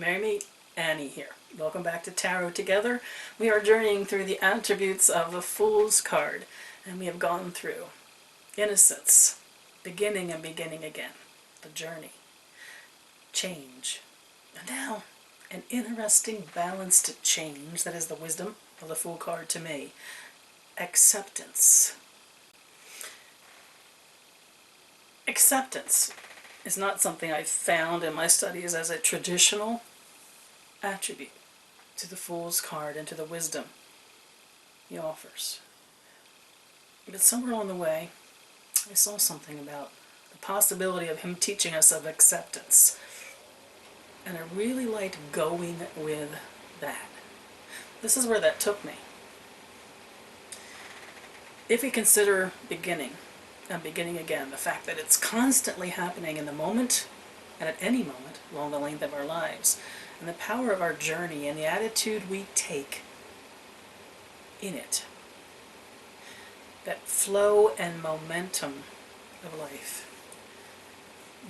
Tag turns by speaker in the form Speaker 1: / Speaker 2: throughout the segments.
Speaker 1: Merry meet Annie here. Welcome back to Tarot Together. We are journeying through the attributes of the Fool's card, and we have gone through innocence, beginning and beginning again, the journey, change, and now an interesting balanced change that is the wisdom of the Fool card to me, acceptance. Acceptance is not something I've found in my studies as a traditional attribute to the Fool's card and to the wisdom he offers. But somewhere along the way, I saw something about the possibility of him teaching us of acceptance. And I really liked going with that. This is where that took me. If we consider beginning and beginning again, the fact that it's constantly happening in the moment and at any moment along the length of our lives, and the power of our journey and the attitude we take in it, that flow and momentum of life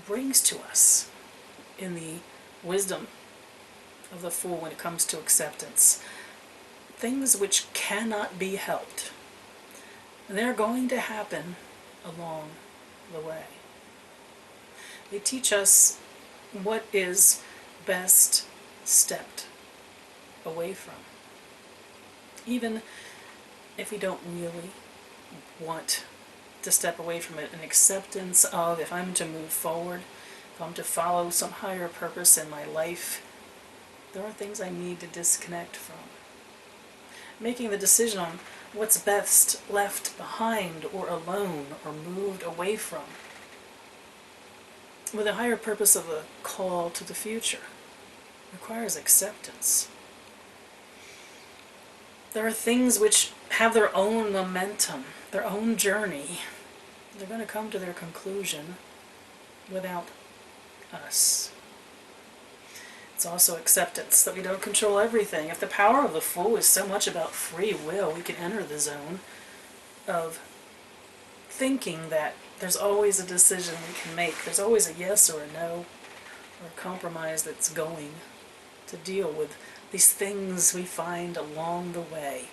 Speaker 1: brings to us in the wisdom of the Fool when it comes to acceptance, things which cannot be helped. And they're going to happen along the way. They teach us what is best stepped away from. Even if we don't really want to step away from it, an acceptance of, if I'm to move forward, if I'm to follow some higher purpose in my life, there are things I need to disconnect from. Making the decision on what's best left behind or alone or moved away from, with a higher purpose of a call to the future, requires acceptance. There are things which have their own momentum, their own journey. They're going to come to their conclusion without us. It's also acceptance that we don't control everything. If the power of the Fool is so much about free will, we can enter the zone of thinking that there's always a decision we can make. There's always a yes or a no, or a compromise that's going to deal with these things we find along the way.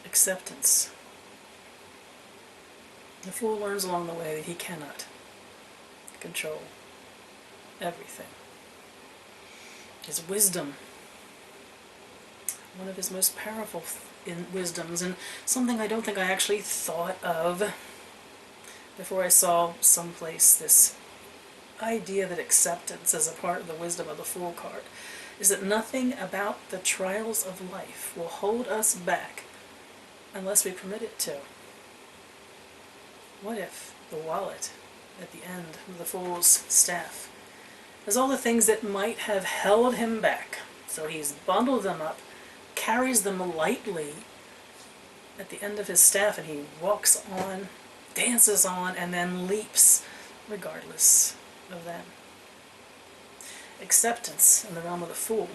Speaker 1: Acceptance. The Fool learns along the way that he cannot control everything. His wisdom, one of his most powerful wisdoms, and something I don't think I actually thought of before I saw someplace this idea that acceptance is a part of the wisdom of the Fool card, is that nothing about the trials of life will hold us back unless we permit it to. What if the wallet at the end of the Fool's staff has all the things that might have held him back? So he's bundled them up, carries them lightly at the end of his staff, and he walks on, dances on, and then leaps regardless of them. Acceptance in the realm of the Fool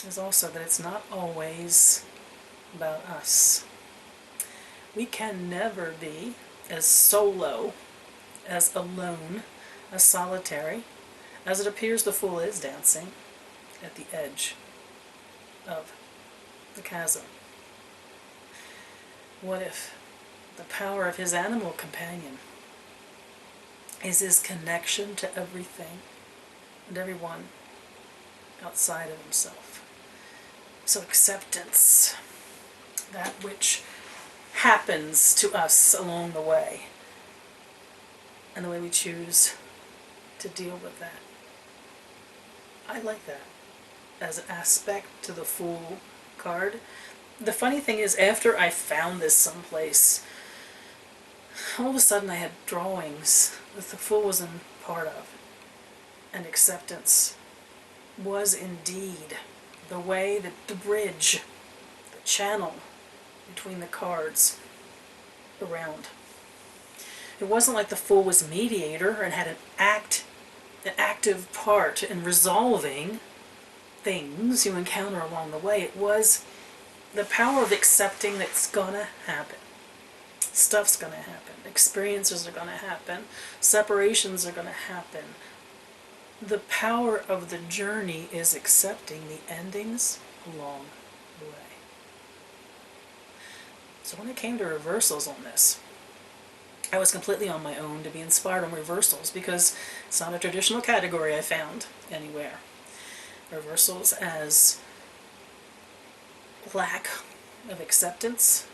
Speaker 1: is also that it's not always about us. We can never be as solo, as alone, as solitary, as it appears the Fool is dancing at the edge of the chasm. What if the power of his animal companion is his connection to everything and everyone outside of himself? So acceptance, that which happens to us along the way, and the way we choose to deal with that. I like that as an aspect to the Fool card. The funny thing is, after I found this someplace, all of a sudden I had drawings that the Fool was in part of, and acceptance was indeed the way, that the bridge, the channel between the cards around. It wasn't like the Fool was mediator and had an active part in resolving things you encounter along the way. It was the power of accepting that it's gonna happen. Stuff's gonna happen. Experiences are gonna happen. Separations are gonna happen. The power of the journey is accepting the endings along the way. So when it came to reversals on this, I was completely on my own to be inspired on reversals because it's not a traditional category I found anywhere. Reversals as lack of acceptance,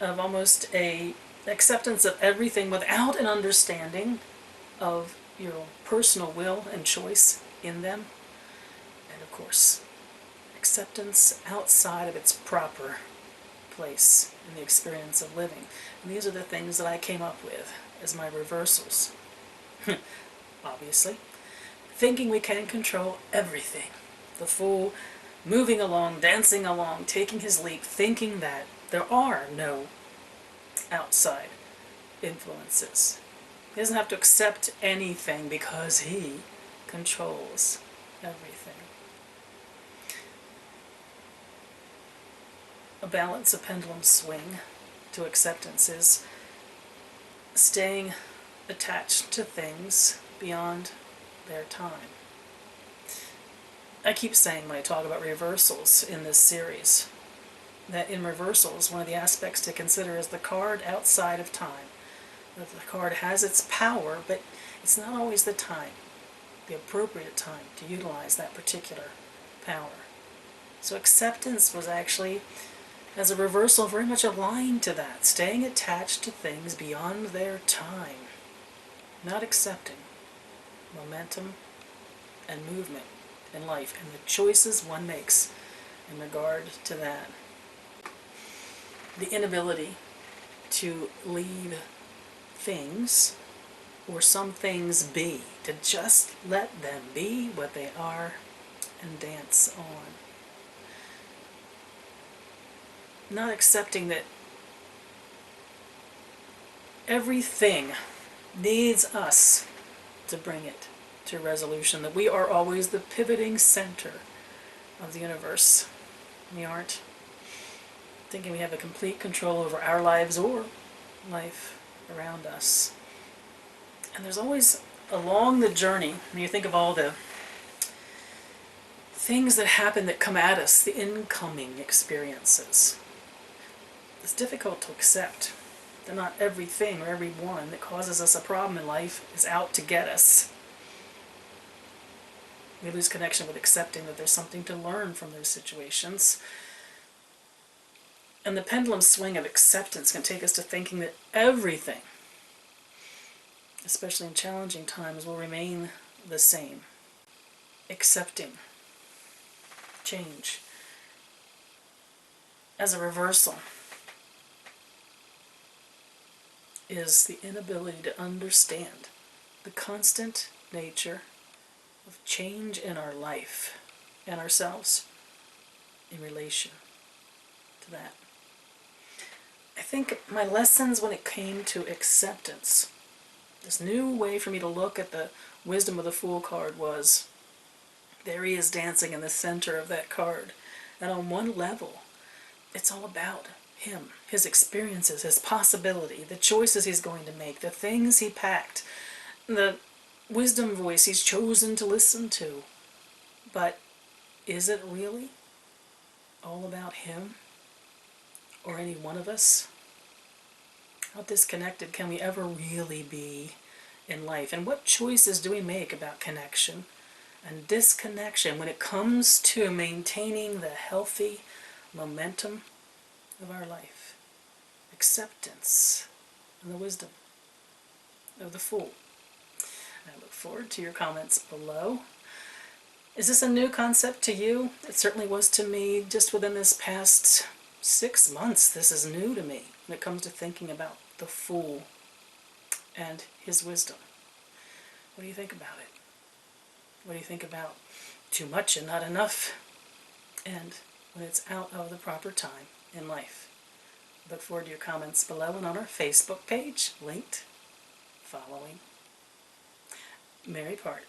Speaker 1: of almost a acceptance of everything without an understanding of your personal will and choice in them, and of course acceptance outside of its proper place in the experience of living. And these are the things that I came up with as my reversals. Obviously, thinking we can control everything. The fool moving along, dancing along, taking his leap, thinking that there are no outside influences. He doesn't have to accept anything because he controls everything. A balance, a pendulum swing to acceptance is staying attached to things beyond their time. I keep saying when I talk about reversals in this series that in reversals, one of the aspects to consider is the card outside of time. That the card has its power, but it's not always the time, the appropriate time to utilize that particular power. So acceptance was actually, as a reversal, very much aligned to that, staying attached to things beyond their time, not accepting momentum and movement in life and the choices one makes in regard to that. The inability to leave things or some things be, to just let them be what they are and dance on. Not accepting that everything needs us to bring it to resolution, that we are always the pivoting center of the universe. We aren't thinking we have a complete control over our lives or life around us. And there's always, along the journey, when you think of all the things that happen that come at us, the incoming experiences, it's difficult to accept that not everything or everyone that causes us a problem in life is out to get us. We lose connection with accepting that there's something to learn from those situations. And the pendulum swing of acceptance can take us to thinking that everything, especially in challenging times, will remain the same. Accepting change as a reversal is the inability to understand the constant nature of change in our life and ourselves in relation to that. I think my lessons when it came to acceptance, this new way for me to look at the wisdom of the Fool card was, there he is dancing in the center of that card. And on one level, it's all about him, his experiences, his possibility, the choices he's going to make, the things he packed, the wisdom voice he's chosen to listen to. But is it really all about him or any one of us? How disconnected can we ever really be in life? And what choices do we make about connection and disconnection when it comes to maintaining the healthy momentum of our life? Acceptance and the wisdom of the Fool. I look forward to your comments below. Is this a new concept to you? It certainly was to me just within this past 6 months. This is new to me when it comes to thinking about the Fool and his wisdom. What do you think about it? What do you think about too much and not enough? And when it's out of the proper time in life? Look forward to your comments below and on our Facebook page, linked following. Mary Part.